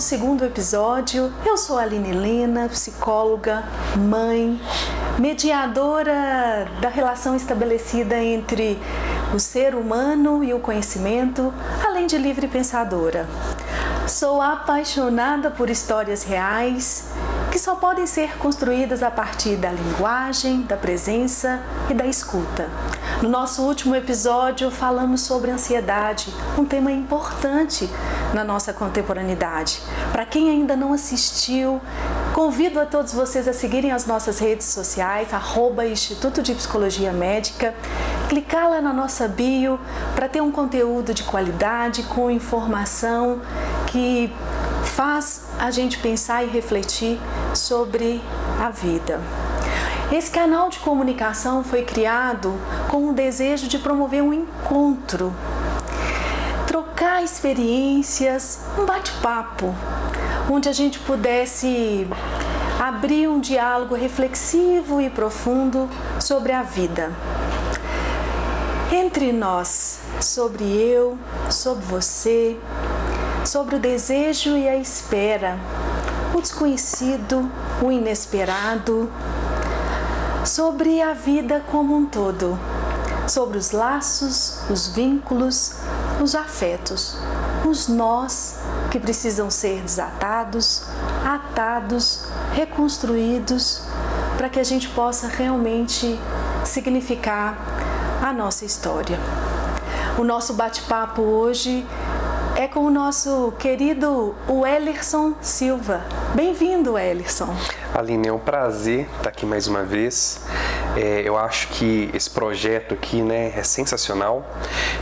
segundo episódio. Eu sou a Aline Helena, psicóloga, mãe, mediadora da relação estabelecida entre o ser humano e o conhecimento, além de livre pensadora. Sou apaixonada por histórias reais que só podem ser construídas a partir da linguagem, da presença e da escuta. No nosso último episódio, falamos sobre ansiedade, um tema importante na nossa contemporaneidade. Para quem ainda não assistiu, convido a todos vocês a seguirem as nossas redes sociais, @Instituto de Psicologia Médica, clicar lá na nossa bio para ter um conteúdo de qualidade, com informação que faz a gente pensar e refletir sobre a vida. Esse canal de comunicação foi criado com o desejo de promover um encontro, trocar experiências, um bate-papo, onde a gente pudesse abrir um diálogo reflexivo e profundo sobre a vida. Entre nós, sobre eu, sobre você, sobre o desejo e a espera, o desconhecido, o inesperado, sobre a vida como um todo, sobre os laços, os vínculos, os afetos, os nós que precisam ser desatados, atados, reconstruídos, para que a gente possa realmente significar a nossa história. O nosso bate-papo hoje é com o nosso querido Wellerson Silva. Bem-vindo, Wellerson. Aline, é um prazer estar aqui mais uma vez. Eu acho que esse projeto aqui, é sensacional.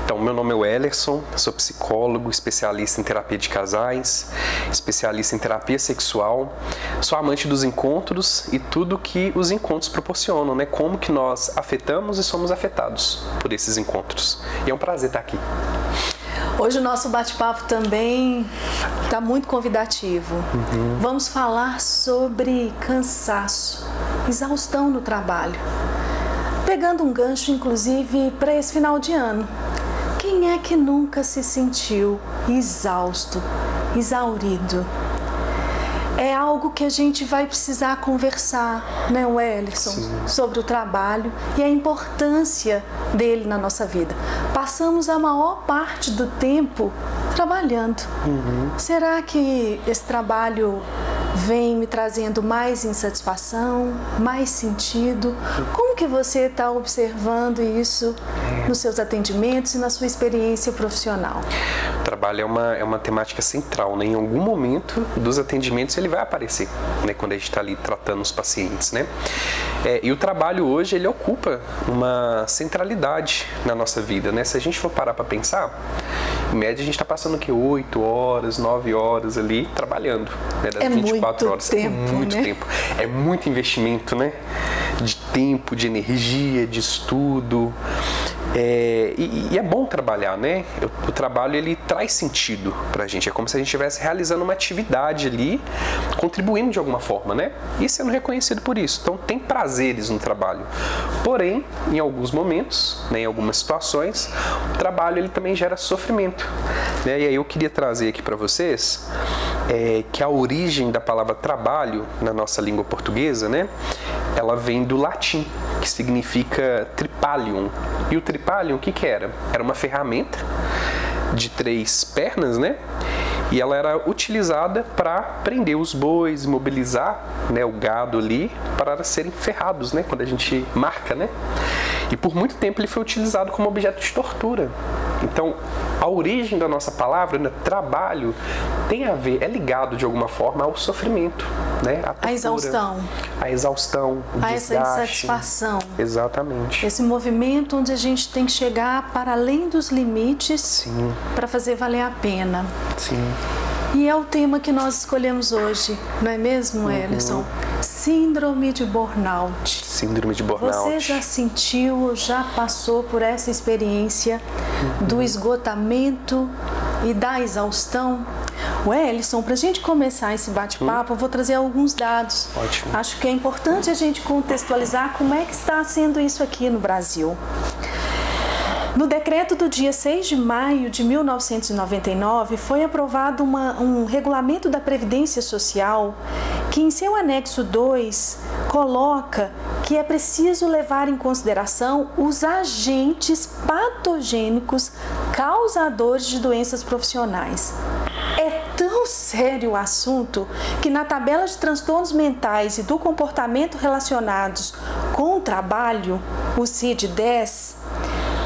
Então, meu nome é Wellerson, sou psicólogo, especialista em terapia de casais, especialista em terapia sexual, sou amante dos encontros e tudo que os encontros proporcionam, Como que nós afetamos e somos afetados por esses encontros. E é um prazer estar aqui. Hoje o nosso bate-papo também está muito convidativo. Vamos falar sobre cansaço, exaustão no trabalho. Pegando um gancho, inclusive, para esse final de ano. Quem é que nunca se sentiu exausto, exaurido? É algo que a gente vai precisar conversar, Wellerson? Sim. Sobre o trabalho e a importância dele na nossa vida. Passamos a maior parte do tempo trabalhando. Será que esse trabalho vem me trazendo mais insatisfação, mais sentido? Como que você está observando isso nos seus atendimentos e na sua experiência profissional? O trabalho é uma temática central, Em algum momento dos atendimentos ele vai aparecer, Quando a gente está ali tratando os pacientes, E o trabalho hoje, ele ocupa uma centralidade na nossa vida, Se a gente for parar para pensar, em média a gente está passando o quê? 8 horas, 9 horas ali trabalhando, das 24 horas. Tempo, é muito tempo. É muito investimento, De tempo, de energia, de estudo. E é bom trabalhar, O trabalho, ele traz sentido pra gente. É como se a gente estivesse realizando uma atividade ali, contribuindo de alguma forma, E sendo reconhecido por isso. Então, tem prazeres no trabalho. Porém, em alguns momentos, em algumas situações, o trabalho, ele também gera sofrimento. E aí eu queria trazer aqui para vocês que a origem da palavra trabalho na nossa língua portuguesa, ela vem do latim, que significa tripalium. E o tripalium, o que era? Era uma ferramenta de 3 pernas, E ela era utilizada para prender os bois, mobilizar, o gado ali, para serem ferrados, quando a gente marca, E por muito tempo ele foi utilizado como objeto de tortura. Então, a origem da nossa palavra, trabalho, tem a ver, é ligado de alguma forma ao sofrimento, A tortura, a exaustão, o desgaste, essa insatisfação. Exatamente. Esse movimento onde a gente tem que chegar para além dos limites para fazer valer a pena. Sim. E é o tema que nós escolhemos hoje, não é mesmo, Wellerson? Síndrome de burnout. Síndrome de burnout. Você já sentiu, já passou por essa experiência do esgotamento e da exaustão? Wellerson, para a gente começar esse bate-papo, eu vou trazer alguns dados. Ótimo. Acho que é importante a gente contextualizar como é que está sendo isso aqui no Brasil. No decreto do dia 6 de maio de 1999, foi aprovado um regulamento da Previdência Social que, em seu anexo 2, coloca que é preciso levar em consideração os agentes patogênicos causadores de doenças profissionais. É tão sério o assunto que na tabela de transtornos mentais e do comportamento relacionados com o trabalho, o CID-10,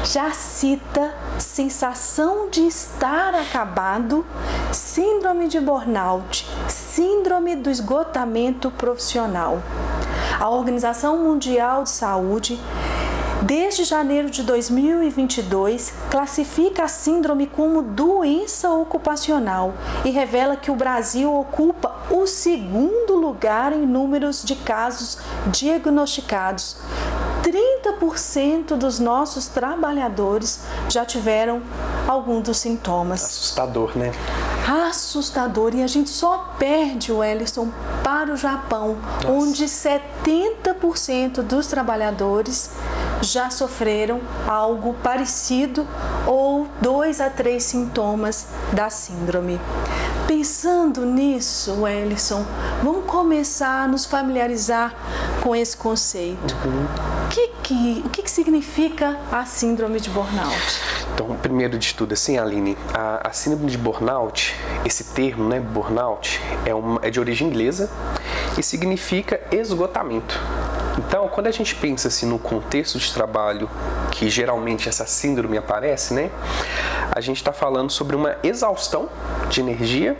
já cita sensação de estar acabado, síndrome de burnout, síndrome do esgotamento profissional. A Organização Mundial de Saúde, desde janeiro de 2022, classifica a síndrome como doença ocupacional e revela que o Brasil ocupa o segundo lugar em números de casos diagnosticados. 30% dos nossos trabalhadores já tiveram algum dos sintomas. Assustador, né? Assustador. E a gente só perde, Wellington, para o Japão, onde 70% dos trabalhadores já sofreram algo parecido ou 2 a 3 sintomas da síndrome. Pensando nisso, Wellington, vamos começar a nos familiarizar com esse conceito. O que significa a síndrome de burnout? Então, primeiro de tudo, assim, Aline, a síndrome de burnout, esse termo, né, burnout, é de origem inglesa e significa esgotamento. Então, quando a gente pensa assim no contexto de trabalho, que geralmente essa síndrome aparece, né? A gente está falando sobre uma exaustão de energia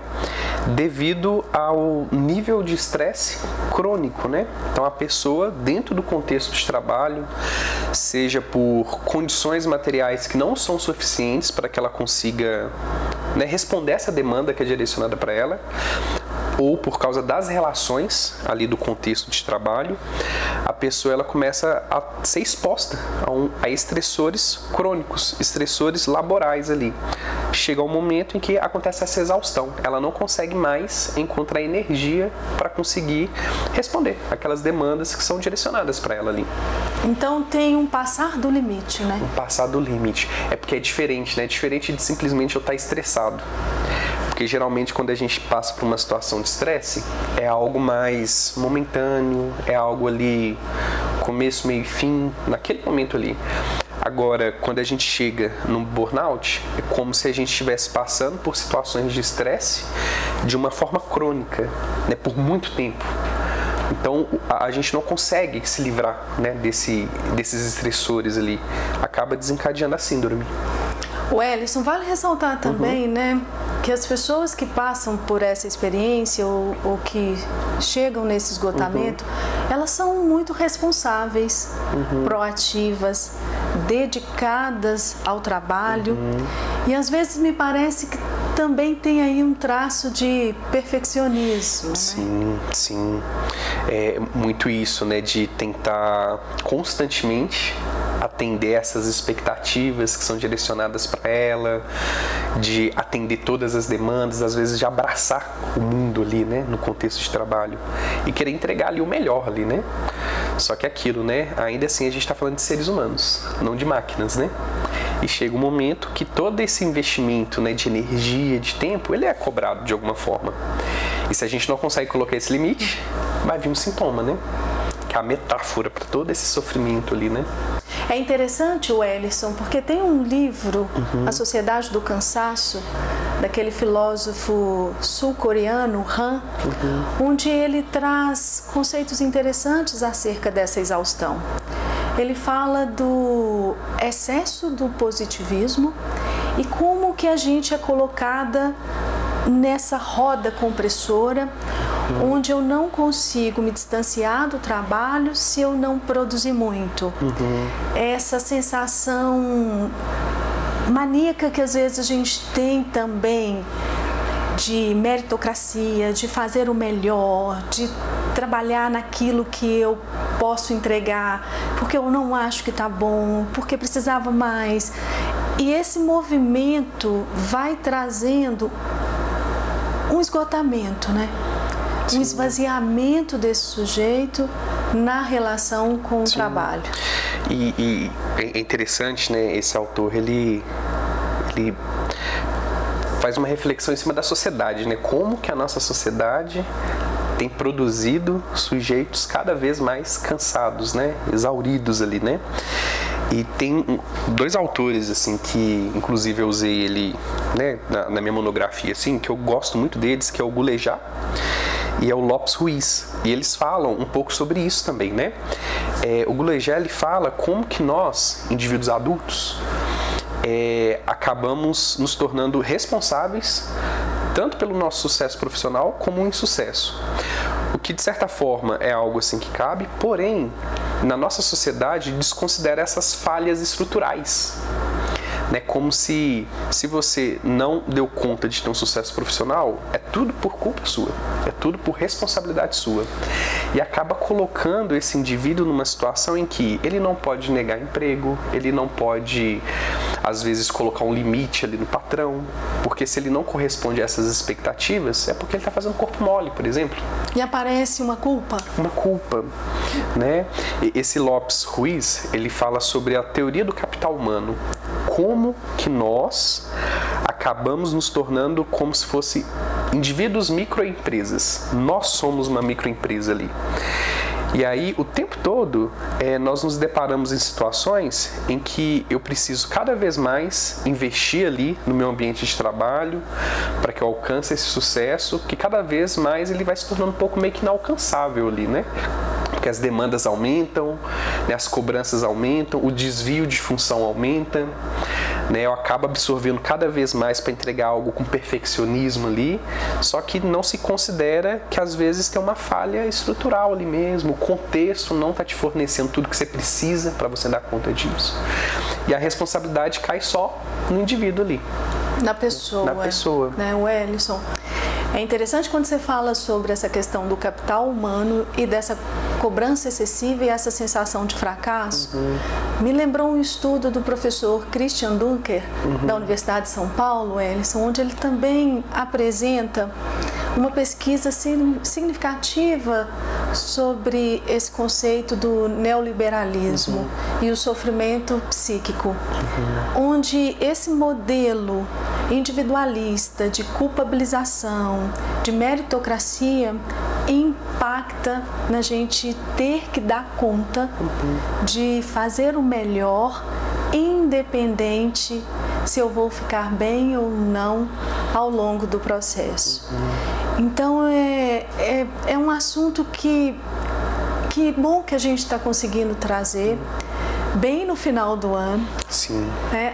devido ao nível de estresse crônico, né? Então, a pessoa, dentro do contexto de trabalho, seja por condições materiais que não são suficientes para que ela consiga, né, responder essa demanda que é direcionada para ela, ou por causa das relações ali do contexto de trabalho, a pessoa ela começa a ser exposta a estressores crônicos, estressores laborais ali. Chega um momento em que acontece essa exaustão, ela não consegue mais encontrar energia para conseguir responder aquelas demandas que são direcionadas para ela ali. Então tem um passar do limite, né? Um passar do limite. É porque é diferente, né? É diferente de simplesmente eu estar estressado. Porque geralmente quando a gente passa por uma situação de estresse, é algo mais momentâneo, é algo ali, começo, meio e fim, naquele momento ali. Agora, quando a gente chega no burnout, é como se a gente estivesse passando por situações de estresse de uma forma crônica, né, por muito tempo. Então, a gente não consegue se livrar, né, desses estressores ali. Acaba desencadeando a síndrome. Wellington, vale ressaltar também, né, que as pessoas que passam por essa experiência ou que chegam nesse esgotamento, elas são muito responsáveis, proativas, dedicadas ao trabalho e às vezes me parece que também tem aí um traço de perfeccionismo. Sim, né? Sim. É muito isso, né, de tentar constantemente atender essas expectativas que são direcionadas para ela, de atender todas as demandas, às vezes de abraçar o mundo ali, né, no contexto de trabalho e querer entregar ali o melhor ali, né? Só que aquilo, né, ainda assim a gente está falando de seres humanos, não de máquinas, né? E chega um momento que todo esse investimento, né, de energia, de tempo, ele é cobrado de alguma forma. E se a gente não consegue colocar esse limite, vai vir um sintoma, né? Que é a metáfora para todo esse sofrimento ali, né? É interessante, Wellington, porque tem um livro, A Sociedade do Cansaço, daquele filósofo sul-coreano, Han, onde ele traz conceitos interessantes acerca dessa exaustão. Ele fala do excesso do positivismo e como que a gente é colocada nessa roda compressora, onde eu não consigo me distanciar do trabalho se eu não produzir muito. Essa sensação maníaca que às vezes a gente tem também de meritocracia, de fazer o melhor, de trabalhar naquilo que eu posso entregar, porque eu não acho que está bom, porque precisava mais. E esse movimento vai trazendo um esgotamento, né? Um esvaziamento desse sujeito na relação com o trabalho. E é interessante, né? Esse autor, ele faz uma reflexão em cima da sociedade, né? Como que a nossa sociedade tem produzido sujeitos cada vez mais cansados, né? Exauridos ali, né? E tem dois autores, assim, que inclusive eu usei ele, né, na minha monografia, assim, que eu gosto muito deles, que é o Gulejá e é o Lopes Ruiz. E eles falam um pouco sobre isso também, né? O Gulejá, ele fala como que nós, indivíduos adultos, acabamos nos tornando responsáveis tanto pelo nosso sucesso profissional como um insucesso. O que, de certa forma, é algo assim que cabe, porém, na nossa sociedade, desconsidera essas falhas estruturais. Né? Como se você não deu conta de ter um sucesso profissional, é tudo por culpa sua, é tudo por responsabilidade sua. E acaba colocando esse indivíduo numa situação em que ele não pode negar emprego, ele não pode, às vezes, colocar um limite ali no patrão, porque se ele não corresponde a essas expectativas, é porque ele está fazendo corpo mole, por exemplo. E aparece uma culpa. Uma culpa, né? Esse Lopes Ruiz, ele fala sobre a teoria do capital humano. Como que nós acabamos nos tornando como se fosse indivíduos microempresas. Nós somos uma microempresa ali. E aí, o tempo todo, nós nos deparamos em situações em que eu preciso cada vez mais investir ali no meu ambiente de trabalho para que eu alcance esse sucesso, que cada vez mais ele vai se tornando um pouco meio que inalcançável ali, né? Porque as demandas aumentam, né? As cobranças aumentam, o desvio de função aumenta, né? Eu acabo absorvendo cada vez mais para entregar algo com perfeccionismo ali, só que não se considera que às vezes tem uma falha estrutural ali mesmo, o contexto não está te fornecendo tudo que você precisa para você dar conta disso. E a responsabilidade cai só no indivíduo ali. Na pessoa. Na pessoa. Né, Wellington? É interessante quando você fala sobre essa questão do capital humano e dessa cobrança excessiva e essa sensação de fracasso. Me lembrou um estudo do professor Christian Dunker, da Universidade de São Paulo, Wellington, onde ele também apresenta uma pesquisa significativa sobre esse conceito do neoliberalismo e o sofrimento psíquico, onde esse modelo individualista de culpabilização, de meritocracia, impacta na gente ter que dar conta de fazer o melhor, independente se eu vou ficar bem ou não ao longo do processo. Então é um assunto que bom que a gente está conseguindo trazer bem no final do ano. Sim.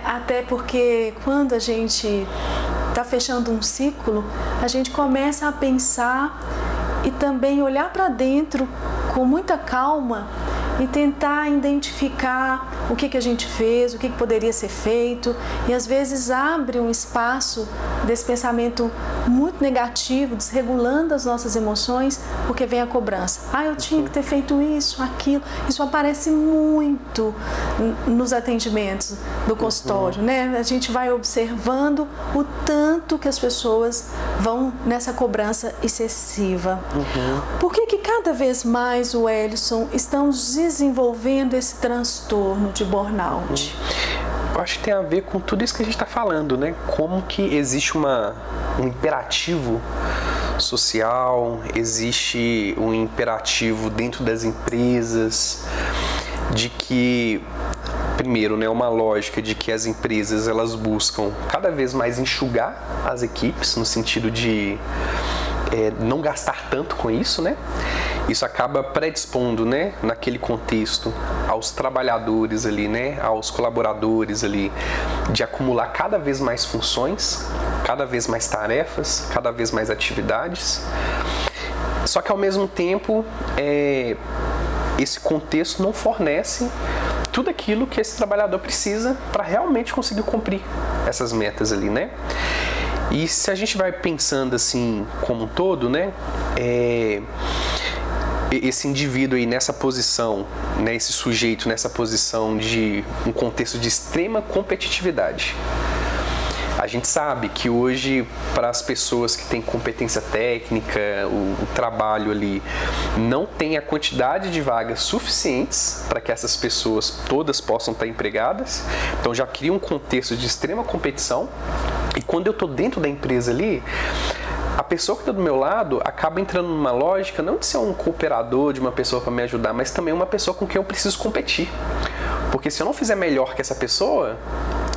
Até porque quando a gente está fechando um ciclo, a gente começa a pensar e também olhar para dentro com muita calma e tentar identificar o que a gente fez, o que poderia ser feito, e às vezes abre um espaço desse pensamento muito negativo, desregulando as nossas emoções, porque vem a cobrança. Eu tinha que ter feito isso, aquilo. Isso aparece muito nos atendimentos do consultório, né? A gente vai observando o tanto que as pessoas vão nessa cobrança excessiva. Por que cada vez mais, Wellington, estamos desenvolvendo esse transtorno de burnout? Eu acho que tem a ver com tudo isso que a gente está falando, né? Como que existe um imperativo social, existe um imperativo dentro das empresas de que, primeiro, né, uma lógica de que as empresas elas buscam cada vez mais enxugar as equipes, no sentido de não gastar tanto com isso, né? Isso acaba predispondo, né, naquele contexto, aos trabalhadores ali, né, aos colaboradores ali, de acumular cada vez mais funções, cada vez mais tarefas, cada vez mais atividades. Só que ao mesmo tempo, esse contexto não fornece tudo aquilo que esse trabalhador precisa para realmente conseguir cumprir essas metas ali, né? E se a gente vai pensando assim como um todo, né, esse indivíduo aí nessa posição, né, esse sujeito nessa posição de um contexto de extrema competitividade, A gente sabe que hoje, para as pessoas que têm competência técnica, o trabalho ali não tem a quantidade de vagas suficientes para que essas pessoas todas possam estar empregadas. Então já cria um contexto de extrema competição. E quando eu estou dentro da empresa ali, a pessoa que está do meu lado acaba entrando numa lógica não de ser um cooperador, de uma pessoa para me ajudar, mas também uma pessoa com quem eu preciso competir. Porque se eu não fizer melhor que essa pessoa,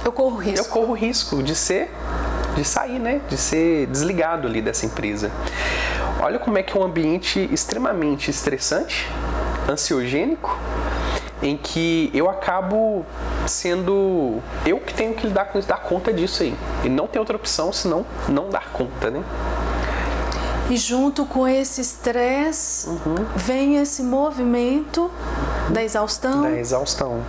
eu corro risco. Eu corro risco de sair, né? De ser desligado ali dessa empresa. Olha como é que é um ambiente extremamente estressante, ansiogênico, em que eu acabo sendo eu que tenho que dar conta disso aí. E não tem outra opção senão não dar conta, né? E junto com esse estresse, vem esse movimento da exaustão. Da exaustão.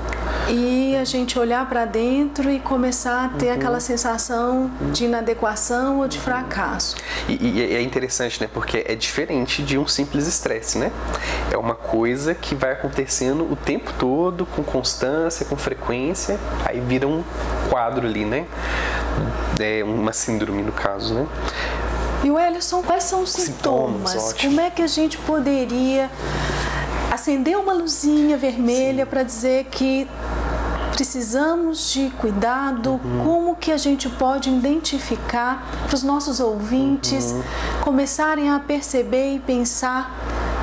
E a gente olhar para dentro e começar a ter aquela sensação de inadequação ou de fracasso. E é interessante, né? Porque é diferente de um simples estresse, né? É uma coisa que vai acontecendo o tempo todo, com constância, com frequência, aí vira um quadro ali, né? É uma síndrome, no caso, né? E o Welison, quais são os sintomas? Como é que a gente poderia acender uma luzinha vermelha para dizer que precisamos de cuidado? Como que a gente pode identificar para os nossos ouvintes começarem a perceber e pensar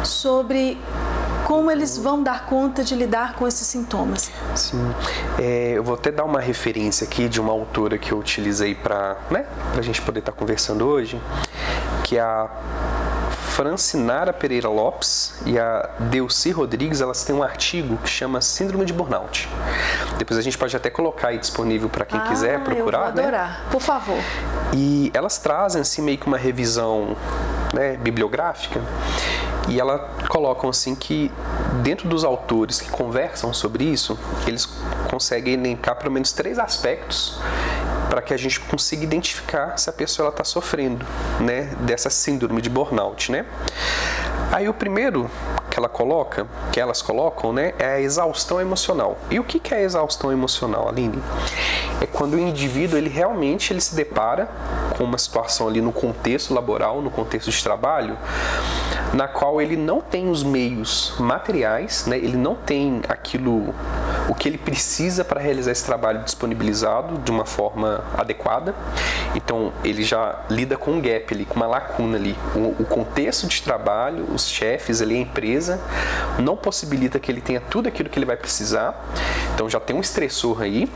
sobre como eles vão dar conta de lidar com esses sintomas? Sim, eu vou até dar uma referência aqui de uma autora que eu utilizei para a gente poder estar conversando hoje, que é a Francinara Pereira Lopes e a Delcy Rodrigues. Elas têm um artigo que chama Síndrome de Burnout. Depois a gente pode até colocar aí disponível para quem quiser procurar. Eu vou adorar, né? Por favor. E elas trazem assim meio que uma revisão, né, bibliográfica, e elas colocam assim que dentro dos autores que conversam sobre isso, eles conseguem elencar pelo menos 3 aspectos para que a gente consiga identificar se a pessoa está sofrendo, né, dessa síndrome de burnout, né? Aí o primeiro que elas colocam, né, é a exaustão emocional. E o que é a exaustão emocional, Aline? É quando o indivíduo ele realmente se depara com uma situação ali no contexto laboral, no contexto de trabalho, na qual ele não tem os meios materiais, né, ele não tem o que ele precisa para realizar esse trabalho disponibilizado de uma forma adequada. Então ele já lida com um gap ali, com uma lacuna ali. O contexto de trabalho, os chefes ali, a empresa, não possibilita que ele tenha tudo aquilo que ele vai precisar. Então já tem um estressor aí.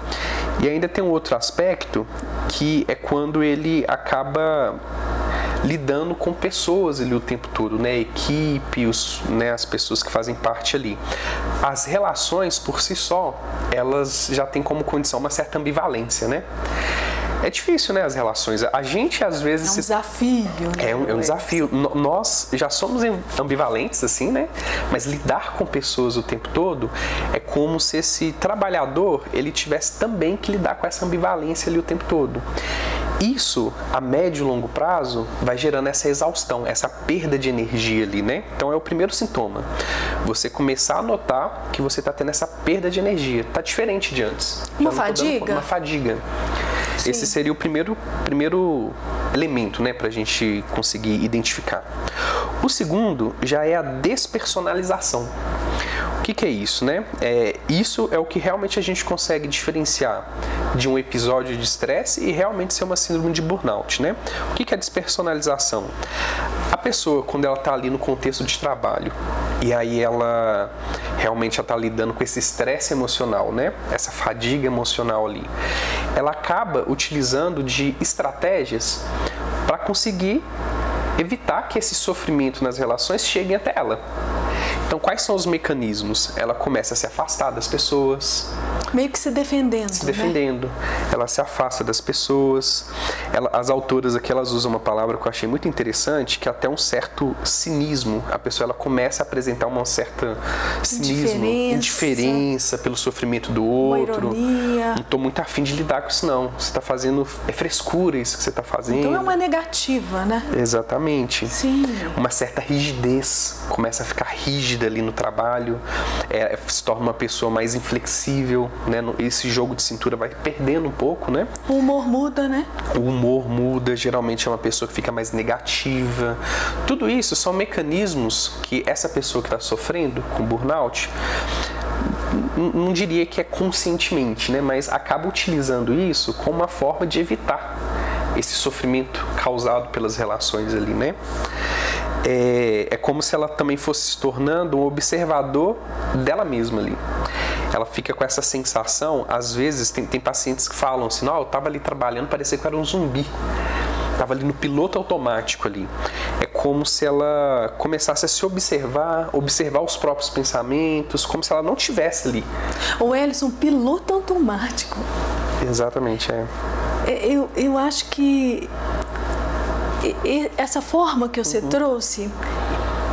E ainda tem um outro aspecto, que é quando ele acaba lidando com pessoas ali o tempo todo, né? Equipe, as pessoas que fazem parte ali. As relações por si só, elas já têm como condição uma certa ambivalência, né? É difícil, né, as relações. A gente, às vezes... É um desafio, né? É um desafio. Nós já somos ambivalentes, assim, né? Mas lidar com pessoas o tempo todo é como se esse trabalhador, ele tivesse também que lidar com essa ambivalência ali o tempo todo. Isso, a médio e longo prazo, vai gerando essa exaustão, essa perda de energia ali, né? Então é o primeiro sintoma. Você começar a notar que você está tendo essa perda de energia. Tá diferente de antes. Uma fadiga? Uma fadiga. Sim. Esse seria o primeiro elemento, né, para a gente conseguir identificar. O segundo já é a despersonalização. O que é isso, né? Isso é o que realmente a gente consegue diferenciar de um episódio de estresse e realmente ser uma síndrome de burnout, né? O que é a despersonalização? A pessoa, quando ela está ali no contexto de trabalho e aí ela realmente está lidando com esse estresse emocional, né? Essa fadiga emocional ali, ela acaba utilizando de estratégias para conseguir evitar que esse sofrimento nas relações chegue até ela. Então, quais são os mecanismos? Ela começa a se afastar das pessoas. Meio que se defendendo. Se defendendo. Né? Ela se afasta das pessoas. As autoras aqui, elas usam uma palavra que eu achei muito interessante, que é até um certo cinismo. A pessoa, ela começa a apresentar uma certa cinismo, indiferença pelo sofrimento do outro. Uma ironia. Não tô muito afim de lidar com isso, não. Você tá fazendo... É frescura isso que você tá fazendo. Então é uma negativa, né? Exatamente. Sim. Uma certa rigidez. Começa a ficar rígida ali no trabalho. Se torna uma pessoa mais inflexível, né? Esse jogo de cintura vai perdendo um pouco, né? O humor muda, né? O humor muda. Geralmente é uma pessoa que fica mais negativa. Tudo isso são mecanismos que essa pessoa que está sofrendo com burnout, não diria que é conscientemente, né? Mas acaba utilizando isso como uma forma de evitar esse sofrimento causado pelas relações ali, né? É como se ela também fosse se tornando um observador dela mesma ali. Ela fica com essa sensação, às vezes tem pacientes que falam assim, não, eu estava ali trabalhando, parecia que eu era um zumbi. Estava ali no piloto automático ali. É como se ela começasse a se observar os próprios pensamentos, como se ela não estivesse ali. O Ellison, piloto automático. Exatamente, é. Eu acho que essa forma que você trouxe,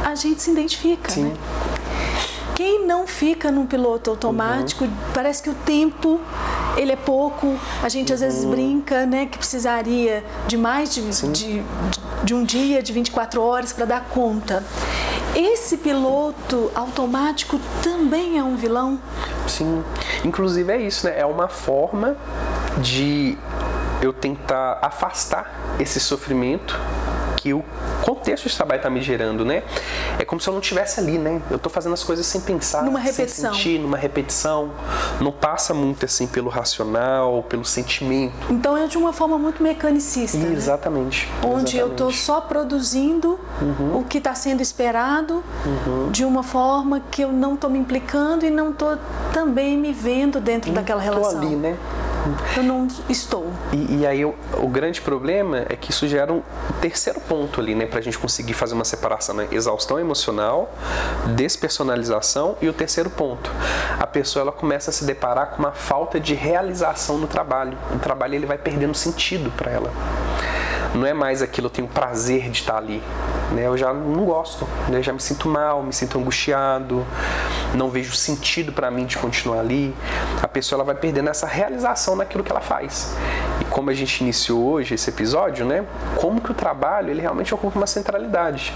a gente se identifica, Sim. né? Quem não fica num piloto automático, parece que o tempo ele é pouco, a gente às vezes brinca, né, que precisaria de mais de um dia, de 24 horas para dar conta. Esse piloto automático também é um vilão? Sim, inclusive é isso, né? É uma forma de eu tentar afastar esse sofrimento que o contexto de trabalho está me gerando, né? É como se eu não estivesse ali, né? Eu estou fazendo as coisas sem pensar, numa repetição. Sem sentir, numa repetição. Não passa muito assim pelo racional, pelo sentimento. Então é de uma forma muito mecanicista, né? Exatamente. Onde eu estou só produzindo o que está sendo esperado de uma forma que eu não estou me implicando e não estou também me vendo dentro daquela relação. Estou ali, né? Eu não estou. E aí o grande problema é que isso gera um terceiro ponto ali, né? Pra gente conseguir fazer uma separação, né? Exaustão emocional, despersonalização e o terceiro ponto. A pessoa ela começa a se deparar com uma falta de realização no trabalho. O trabalho ele vai perdendo sentido para ela. Não é mais aquilo, eu tenho prazer de estar ali, né? Eu já não gosto, né? Eu já me sinto mal, me sinto angustiado, não vejo sentido para mim de continuar ali. A pessoa ela vai perdendo essa realização naquilo que ela faz. E como a gente iniciou hoje esse episódio, né? Como que o trabalho ele realmente ocupa uma centralidade.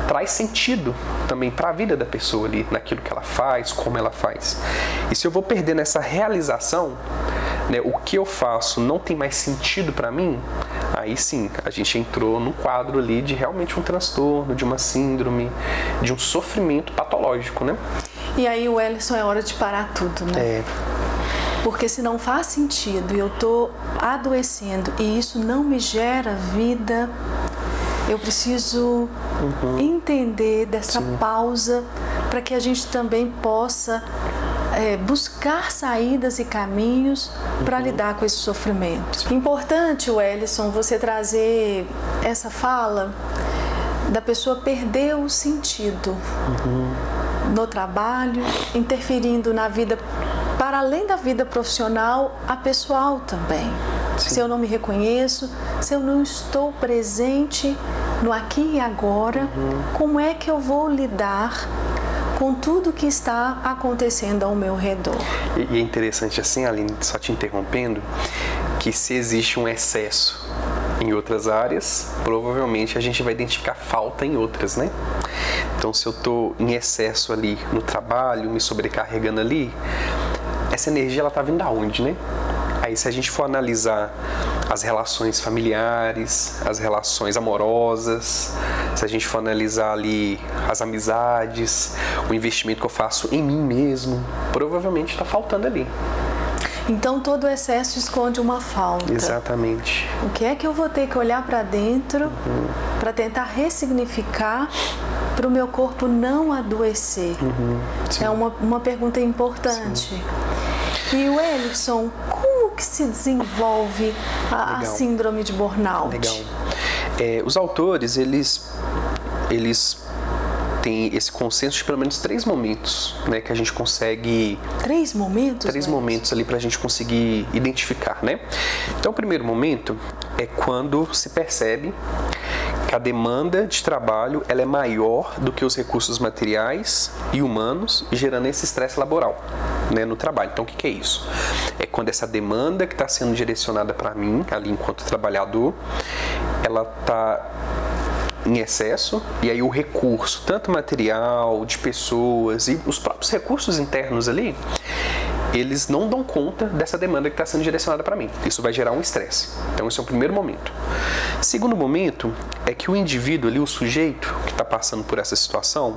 Traz sentido também para a vida da pessoa ali, naquilo que ela faz, como ela faz. E se eu vou perdendo essa realização, né, o que eu faço não tem mais sentido para mim, aí sim, a gente entrou num quadro ali de realmente um transtorno, de uma síndrome, de um sofrimento patológico, né? E aí, o Ellison, é hora de parar tudo, né? É. Porque se não faz sentido e eu tô adoecendo e isso não me gera vida, eu preciso entender dessa pausa para que a gente também possa buscar saídas e caminhos para lidar com esse sofrimento. Importante, Ellison, você trazer essa fala da pessoa perder o sentido no trabalho, interferindo na vida, para além da vida profissional, a pessoal também. Sim. Se eu não me reconheço, se eu não estou presente no aqui e agora, como é que eu vou lidar com tudo que está acontecendo ao meu redor? E é interessante assim, Aline, só te interrompendo, que se existe um excesso em outras áreas, provavelmente a gente vai identificar falta em outras, né? Então, se eu estou em excesso ali no trabalho, me sobrecarregando ali, essa energia ela tá vindo da onde, né? Aí, se a gente for analisar as relações familiares, as relações amorosas, se a gente for analisar ali as amizades, o investimento que eu faço em mim mesmo, provavelmente está faltando ali. Então, todo excesso esconde uma falta. Exatamente. O que é que eu vou ter que olhar para dentro para tentar ressignificar para o meu corpo não adoecer? É uma pergunta importante. Sim. E o Ellison, como que se desenvolve a síndrome de burnout? Legal. Os autores, eles têm esse consenso de pelo menos 3 momentos, né, que a gente consegue... 3 momentos? 3 momentos ali para a gente conseguir identificar, né? Então, o primeiro momento é quando se percebe que a demanda de trabalho ela é maior do que os recursos materiais e humanos, gerando esse estresse laboral, né, no trabalho. Então, o que é isso? É quando essa demanda que está sendo direcionada para mim, ali enquanto trabalhador, ela está em excesso, e aí o recurso, tanto material, de pessoas e os próprios recursos internos ali, eles não dão conta dessa demanda que está sendo direcionada para mim. Isso vai gerar um estresse. Então, esse é o primeiro momento. Segundo momento é que o indivíduo ali, o sujeito que está passando por essa situação,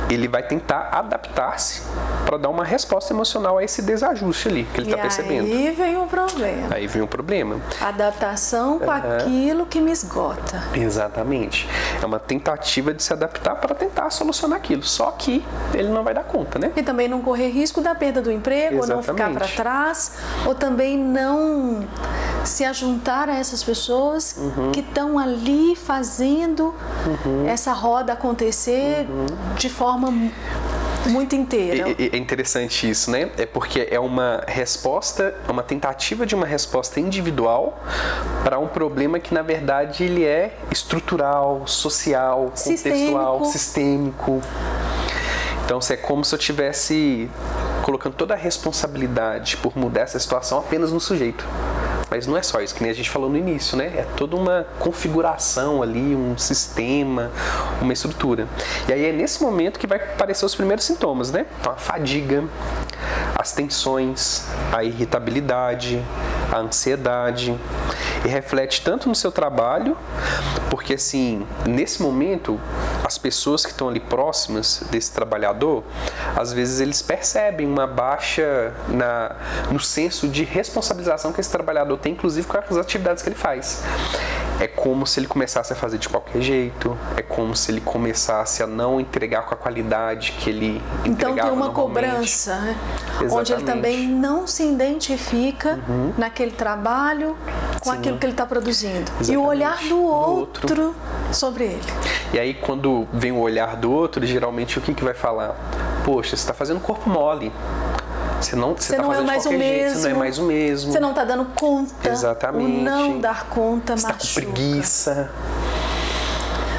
ele vai tentar adaptar-se para dar uma resposta emocional a esse desajuste ali que ele está percebendo. Aí vem o problema. Aí vem o problema. Adaptação com aquilo que me esgota. Exatamente. É uma tentativa de se adaptar para tentar solucionar aquilo. Só que ele não vai dar conta, né? E também não correr risco da perda do emprego, ou não ficar para trás, ou também não se ajuntar a essas pessoas que estão ali fazendo essa roda acontecer de forma muito inteira. É interessante isso, né? É porque é uma resposta, uma tentativa de uma resposta individual para um problema que, na verdade, ele é estrutural, social, contextual, sistêmico. Então, é como se eu estivesse colocando toda a responsabilidade por mudar essa situação apenas no sujeito. Mas não é só isso, que nem a gente falou no início, né? É toda uma configuração ali, um sistema, uma estrutura. E aí é nesse momento que vai aparecer os primeiros sintomas, né? Então, a fadiga, as tensões, a irritabilidade, a ansiedade. E reflete tanto no seu trabalho, porque assim, nesse momento, as pessoas que estão ali próximas desse trabalhador, às vezes eles percebem uma baixa no senso de responsabilização que esse trabalhador tem, inclusive com as atividades que ele faz. É como se ele começasse a fazer de qualquer jeito, é como se ele começasse a não entregar com a qualidade que ele entregava. Então tem uma normalmente. Cobrança, né? Onde ele também não se identifica naquele trabalho com aquilo que ele está produzindo. Exatamente. E o olhar do outro sobre ele. E aí quando vem o olhar do outro, geralmente o que vai falar? Poxa, você está fazendo corpo mole. Você não é mais o mesmo. Você não é mais o mesmo. Você não está dando conta. Exatamente. O não dar conta machuca. Você está com preguiça.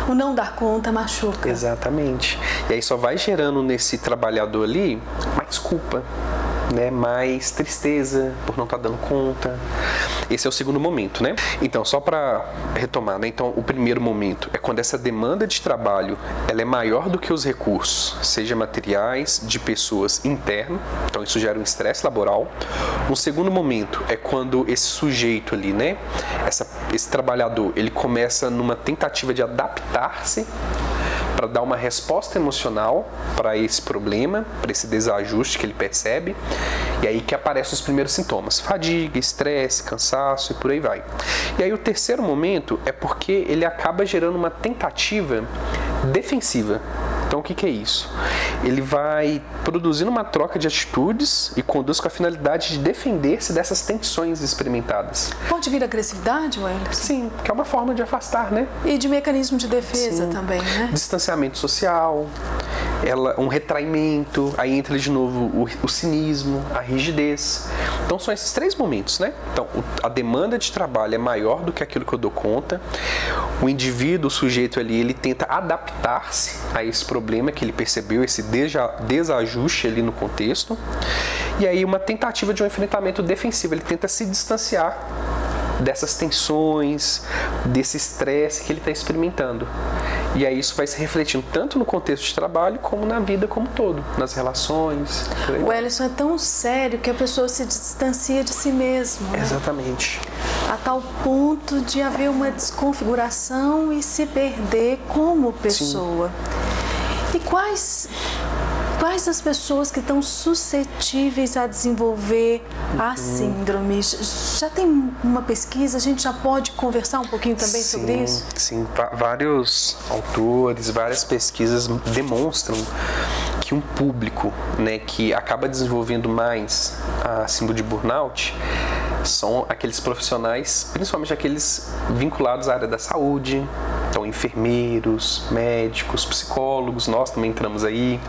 O não dar conta machuca. Exatamente. E aí só vai gerando nesse trabalhador ali mais culpa, né? Mais tristeza por não estar dando conta. Esse é o segundo momento, né? Então, só para retomar, né? Então, o primeiro momento é quando essa demanda de trabalho ela é maior do que os recursos, seja materiais, de pessoas interno. Então, isso gera um estresse laboral. Um segundo momento é quando esse sujeito ali, né? Esse trabalhador, ele começa numa tentativa de adaptar-se para dar uma resposta emocional para esse problema, para esse desajuste que ele percebe, e aí que aparecem os primeiros sintomas: fadiga, estresse, cansaço e por aí vai. E aí o terceiro momento é porque ele acaba gerando uma tentativa defensiva. Então, o que é isso? Ele vai produzindo uma troca de atitudes e conduz com a finalidade de defender-se dessas tensões experimentadas. Pode vir agressividade, Wellington? Sim, que é uma forma de afastar, né? E de mecanismo de defesa também, né? Distanciamento social, um retraimento, aí entra de novo o cinismo, a rigidez. Então, são esses três momentos, né? Então, a demanda de trabalho é maior do que aquilo que eu dou conta. O indivíduo, o sujeito ali, ele tenta adaptar-se a esse problema que ele percebeu, esse desajuste ali no contexto. E aí uma tentativa de um enfrentamento defensivo, ele tenta se distanciar dessas tensões, desse estresse que ele está experimentando. E aí isso vai se refletindo tanto no contexto de trabalho como na vida como um todo, nas relações. O Wellington, é tão sério que a pessoa se distancia de si mesma. Né? Exatamente. A tal ponto de haver uma desconfiguração e se perder como pessoa. Sim. E quais as pessoas que estão suscetíveis a desenvolver a síndrome? Já tem uma pesquisa? A gente já pode conversar um pouquinho também sobre isso? Sim, vários autores, várias pesquisas demonstram que um público, né, que acaba desenvolvendo mais a síndrome de burnout são aqueles profissionais, principalmente aqueles vinculados à área da saúde, então enfermeiros, médicos, psicólogos, nós também entramos aí.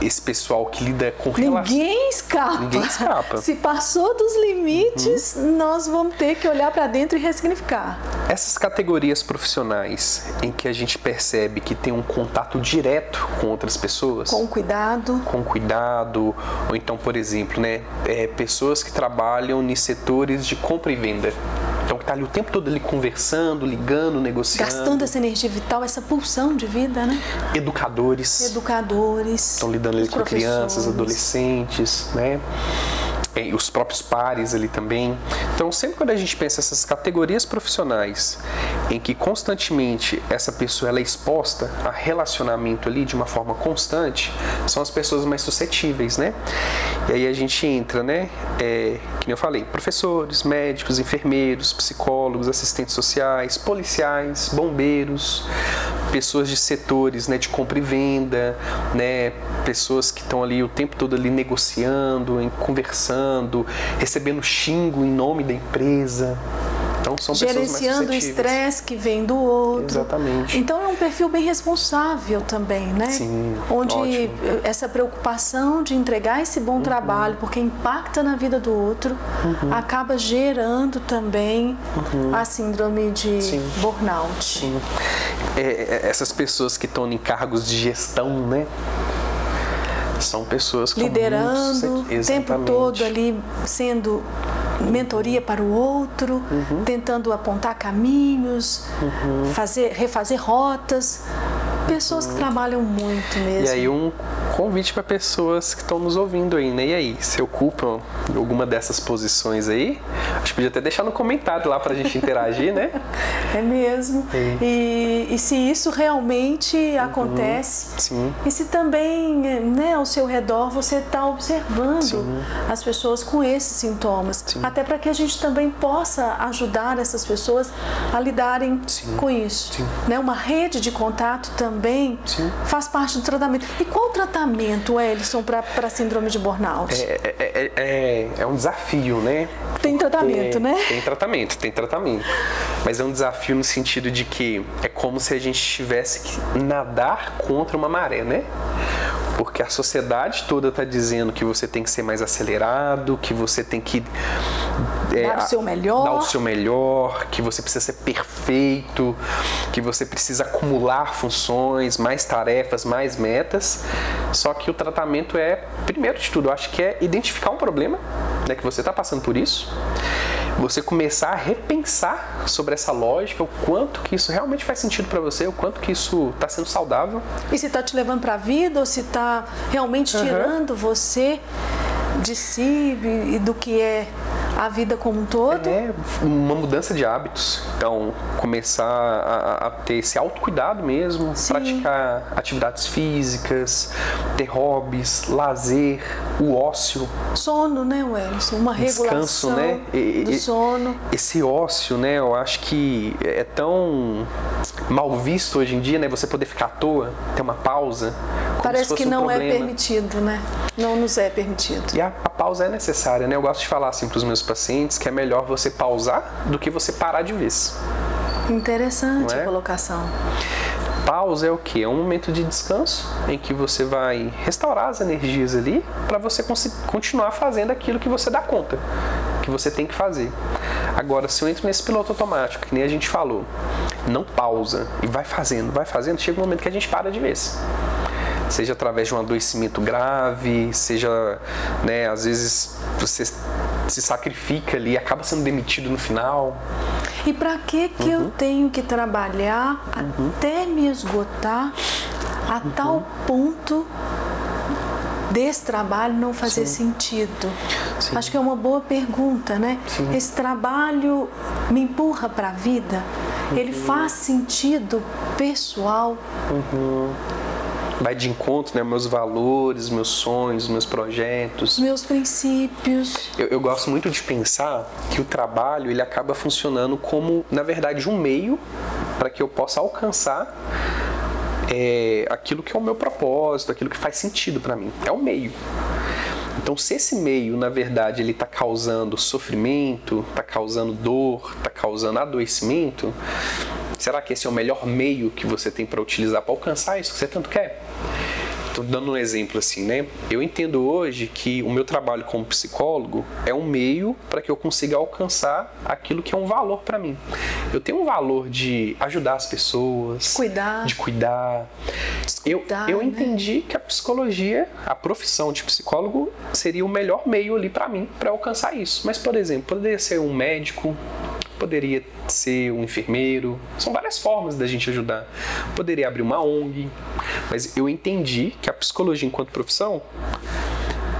esse pessoal que lida com Ninguém escapa. Ninguém escapa. Se passou dos limites, nós vamos ter que olhar para dentro e ressignificar. Essas categorias profissionais em que a gente percebe que tem um contato direto com outras pessoas. Com cuidado. Com cuidado. Ou então, por exemplo, né, pessoas que trabalham em setores de compra e venda. Então, que está ali o tempo todo ali conversando, ligando, negociando. Gastando essa energia vital, essa pulsão de vida, né? Educadores. Estão lidando ali com crianças, adolescentes, né? E os próprios pares ali também. Então, sempre quando a gente pensa essas categorias profissionais em que constantemente essa pessoa ela é exposta a relacionamento ali de uma forma constante, são as pessoas mais suscetíveis, né? E aí a gente entra, né? Que nem eu falei, professores, médicos, enfermeiros, psicólogos, assistentes sociais, policiais, bombeiros, pessoas de setores, né, de compra e venda, né, pessoas que estão ali o tempo todo ali negociando, conversando, recebendo xingo em nome da empresa. Então, são gerenciando o estresse que vem do outro. Exatamente. Então é um perfil bem responsável também, né? Sim, onde ótimo. Essa preocupação de entregar esse bom trabalho, porque impacta na vida do outro, acaba gerando também a síndrome de burnout. Sim. Essas pessoas que estão em cargos de gestão, né? São pessoas que liderando o tempo todo ali, sendo mentoria para o outro, tentando apontar caminhos, refazer rotas. Pessoas que trabalham muito mesmo. E aí um convite para pessoas que estão nos ouvindo aí, né? E aí, se ocupam alguma dessas posições aí? Acho que podia até deixar no comentário lá pra gente interagir, né? É mesmo. E se isso realmente acontece, e se também, né, ao seu redor você está observando as pessoas com esses sintomas, até para que a gente também possa ajudar essas pessoas a lidarem com isso. Né? Uma rede de contato também faz parte do tratamento. E qual o tratamento, Ellison, para a síndrome de burnout? É um desafio, né? Tem tratamento, né? Tem tratamento. Mas é um desafio no sentido de que é como se a gente tivesse que nadar contra uma maré, né? Porque a sociedade toda está dizendo que você tem que ser mais acelerado, que você tem que dar o seu melhor, que você precisa ser perfeito, que você precisa acumular funções, mais tarefas, mais metas. Só que o tratamento primeiro de tudo, eu acho que é identificar um problema, né, que você está passando por isso. Você começar a repensar sobre essa lógica, o quanto que isso realmente faz sentido para você, o quanto que isso está sendo saudável. E se está te levando para a vida ou se está realmente tirando você de si e do que é a vida como um todo. É uma mudança de hábitos. Então, começar a ter esse autocuidado mesmo, praticar atividades físicas, ter hobbies, lazer, o ócio. Sono, né, Ellison? Uma descanso, regulação, né? Do sono. Esse ócio, né, eu acho que é tão mal visto hoje em dia, né? Você poder ficar à toa, ter uma pausa. Parece que não é permitido, né? Não nos é permitido. E a pausa é necessária, né? Eu gosto de falar assim para os meus pacientes que é melhor você pausar do que você parar de vez. Interessante a colocação. Pausa é o quê? É um momento de descanso em que você vai restaurar as energias ali para você continuar fazendo aquilo que você dá conta, que você tem que fazer. Agora, se eu entro nesse piloto automático, que nem a gente falou, não pausa e vai fazendo, chega um momento que a gente para de vez. Seja através de um adoecimento grave, seja, né, às vezes você se sacrifica ali e acaba sendo demitido no final. E para que eu tenho que trabalhar até me esgotar a tal ponto desse trabalho não fazer sentido? Sim. Acho que é uma boa pergunta, né? Sim. Esse trabalho me empurra para a vida? Ele faz sentido pessoal? Vai de encontro, né, meus valores, meus sonhos, meus projetos, meus princípios. Eu gosto muito de pensar que o trabalho ele acaba funcionando como, na verdade, um meio para que eu possa alcançar aquilo que é o meu propósito, aquilo que faz sentido para mim. É o meio. Então, se esse meio, na verdade, ele está causando sofrimento, está causando dor, está causando adoecimento, será que esse é o melhor meio que você tem para utilizar para alcançar isso que você tanto quer? Tô dando um exemplo assim, né? Eu entendo hoje que o meu trabalho como psicólogo é um meio para que eu consiga alcançar aquilo que é um valor para mim. Eu tenho um valor de ajudar as pessoas, de cuidar. Eu entendi que a psicologia, a profissão de psicólogo, seria o melhor meio ali para mim, para alcançar isso. Mas, por exemplo, poderia ser um médico, poderia ser um enfermeiro, são várias formas da gente ajudar. Poderia abrir uma ONG, mas eu entendi que a psicologia enquanto profissão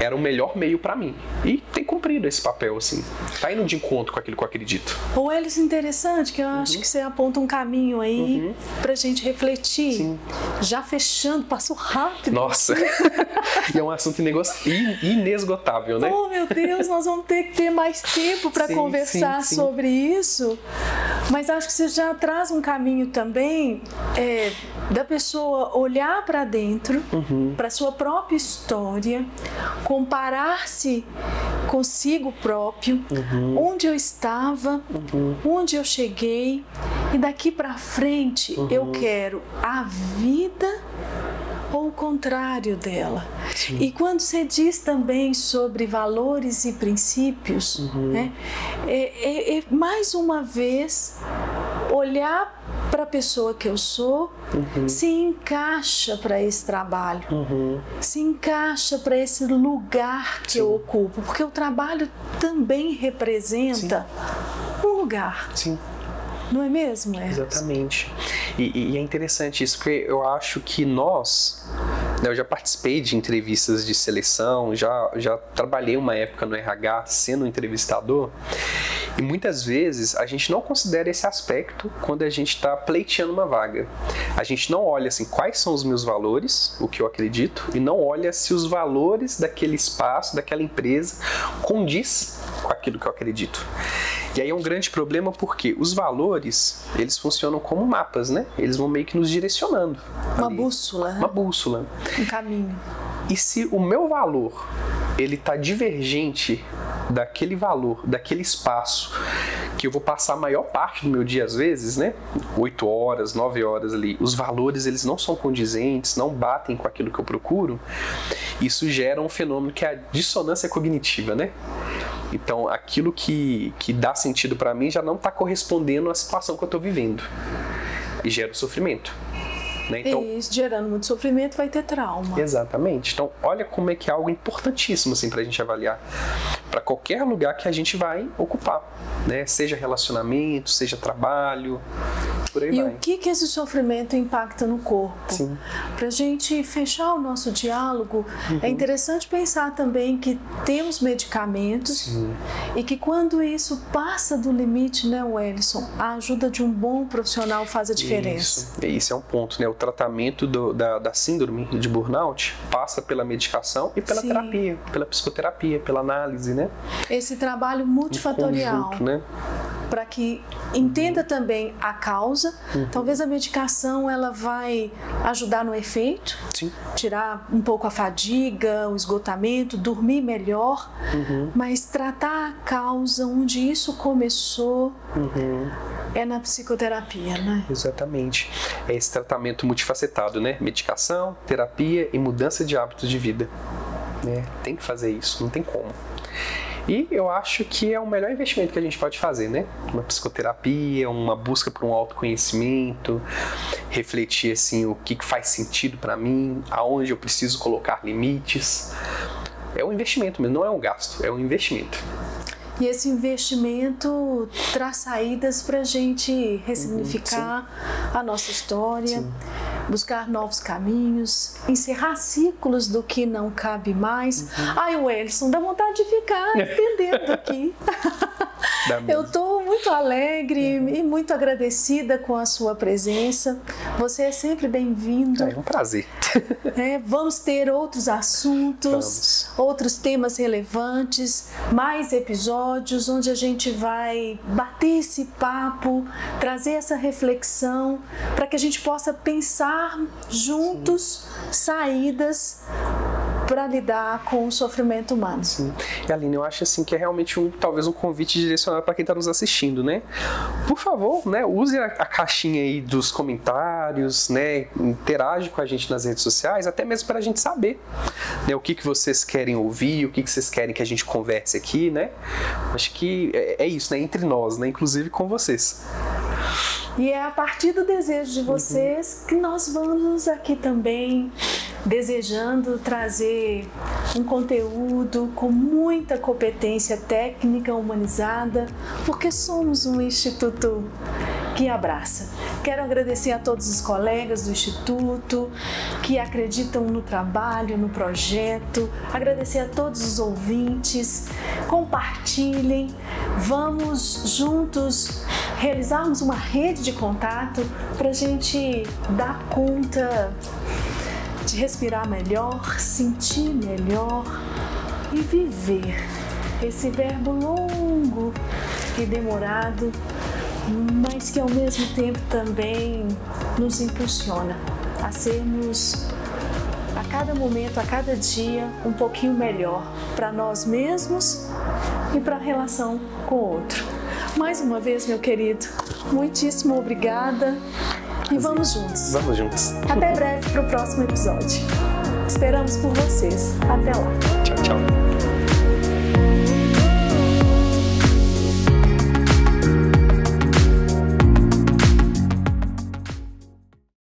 era o melhor meio para mim. E tem cumprido esse papel, assim. Tá indo de encontro com aquilo que eu acredito. Ô, Elis, interessante, que eu acho que você aponta um caminho aí pra gente refletir. Sim. Já fechando, passou rápido. Nossa! E é um assunto inesgotável, né? Oh, meu Deus, nós vamos ter que ter mais tempo para conversar sobre isso. Mas acho que você já traz um caminho também da pessoa olhar para dentro, para sua própria história, comparar-se consigo próprio, onde eu estava, onde eu cheguei, e daqui para frente eu quero a vida ou o contrário dela. Sim. E quando você diz também sobre valores e princípios, né, mais uma vez olhar para a pessoa que eu sou, se encaixa para esse trabalho, se encaixa para esse lugar que eu ocupo, porque o trabalho também representa um lugar. Sim. Não é mesmo? Exatamente. E é interessante isso, porque eu acho que nós, né, eu já participei de entrevistas de seleção, já trabalhei uma época no RH sendo entrevistador, e muitas vezes a gente não considera esse aspecto quando a gente está pleiteando uma vaga. A gente não olha assim, quais são os meus valores, o que eu acredito, e não olha se os valores daquele espaço, daquela empresa, condiz com aquilo que eu acredito. E aí é um grande problema porque os valores, eles funcionam como mapas, né? Eles vão meio que nos direcionando. Uma bússola. Uma bússola. Um caminho. E se o meu valor, ele tá divergente daquele valor, daquele espaço, que eu vou passar a maior parte do meu dia às vezes, né? 8 horas, 9 horas ali, os valores, eles não são condizentes, não batem com aquilo que eu procuro, isso gera um fenômeno que é a dissonância cognitiva, né? Então, aquilo que dá sentido para mim já não está correspondendo à situação que eu estou vivendo. E gera o sofrimento. Né? Então, e gerando muito sofrimento vai ter trauma. Exatamente. Então, olha como é que é algo importantíssimo assim, para a gente avaliar. Para qualquer lugar que a gente vai ocupar. Né? Seja relacionamento, seja trabalho, por aí vai. E o que esse sofrimento impacta no corpo? Sim. Para a gente fechar o nosso diálogo, é interessante pensar também que temos medicamentos e que quando isso passa do limite, né, Wellison, a ajuda de um bom profissional faz a diferença. Isso é um ponto, né? O tratamento da síndrome de burnout passa pela medicação e pela terapia, pela psicoterapia, pela análise, né? Esse trabalho multifatorial. Conjunto, né? Para que entenda também a causa, talvez a medicação ela vai ajudar no efeito, tirar um pouco a fadiga, o esgotamento, dormir melhor, mas tratar a causa onde isso começou é na psicoterapia, né? Exatamente. É esse tratamento multifacetado, né? Medicação, terapia e mudança de hábitos de vida. Né? Tem que fazer isso, não tem como. E eu acho que é o melhor investimento que a gente pode fazer, né? Uma psicoterapia, uma busca por um autoconhecimento, refletir assim o que faz sentido para mim, aonde eu preciso colocar limites. É um investimento mesmo, não é um gasto, é um investimento. E esse investimento traz saídas para a gente ressignificar a nossa história, buscar novos caminhos, encerrar ciclos do que não cabe mais. Ai, Wellison, dá vontade de ficar estendendo aqui. Eu estou muito alegre e muito agradecida com a sua presença. Você é sempre bem-vindo. É um prazer. Vamos ter outros assuntos, outros temas relevantes, mais episódios onde a gente vai bater esse papo, trazer essa reflexão para que a gente possa pensar juntos saídas para lidar com o sofrimento humano. Sim. E Aline, eu acho assim que é realmente talvez um convite direcionado para quem está nos assistindo, né? Por favor, né, use a caixinha aí dos comentários, né, interage com a gente nas redes sociais, até mesmo para a gente saber, né, o que vocês querem ouvir, o que vocês querem que a gente converse aqui, né? Acho que é isso, né, entre nós, né, inclusive com vocês. E é a partir do desejo de vocês que nós vamos aqui também desejando trazer um conteúdo com muita competência técnica humanizada, porque somos um instituto que abraça. Quero agradecer a todos os colegas do Instituto que acreditam no trabalho, no projeto, agradecer a todos os ouvintes, compartilhem, vamos juntos realizarmos uma rede de contato para a gente dar conta de respirar melhor, sentir melhor e viver esse verbo longo e demorado, mas que ao mesmo tempo também nos impulsiona a sermos a cada momento, a cada dia, um pouquinho melhor para nós mesmos e para a relação com o outro. Mais uma vez, meu querido, muitíssimo obrigada e vamos juntos. Vamos juntos. Até breve para o próximo episódio. Esperamos por vocês. Até lá. Tchau, tchau.